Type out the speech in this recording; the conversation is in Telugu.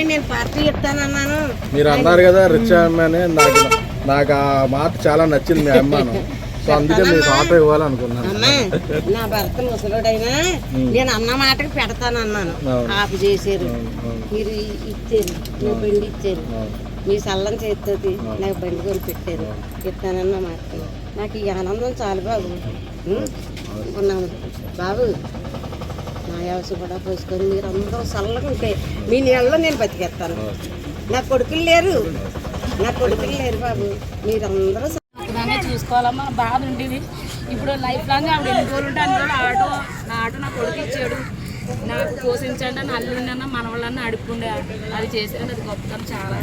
నమ్మి నేను పార్టీ ఇస్తానన్నాను. మీరు అన్నారు కదా రిచ్ అమ్మని, నాకు ఆ మాట చాలా నచ్చింది మీ అమ్మాను. సో అందుకే మీకు ఆటో ఇవ్వాలనుకున్నాను. అమ్మా నా భర్త ముసలుడైనా నేను అన్న మాటకి పెడతానన్నాను. ఆపు చేశారు, మీరు ఇచ్చారు, మీ బండి ఇచ్చారు, మీ సల్లం చేస్తుంది నాకు బండి కొని పెట్టారు. ఇస్తానన్న మాట నాకు ఈ ఆనందం చాలు బాబు. ఉన్నాను బాబు, నా వ్యవసాయ కూడా పోసుకొని మీరు అందరూ చల్లగా ఉంటే మీ నీళ్ళలో నేను బతికేస్తాను. నా కొడుకులు లేరు బాబు, మీరందరూ దాన్ని చూసుకోవాలమ్మా. బాధ ఉండేది. ఇప్పుడు లైఫ్ లాంగ్ ఆవిడ ఎన్ని రోజులు ఉంటే అన్ని రోజులు నా ఆటో నా కొడుకు ఇచ్చాడు. నాకు పోషించండి అని అల్లుండన్నా మనవాళ్ళన్నా అడుక్కుండే. అది చేసేది అది గొప్పతనం చాలా.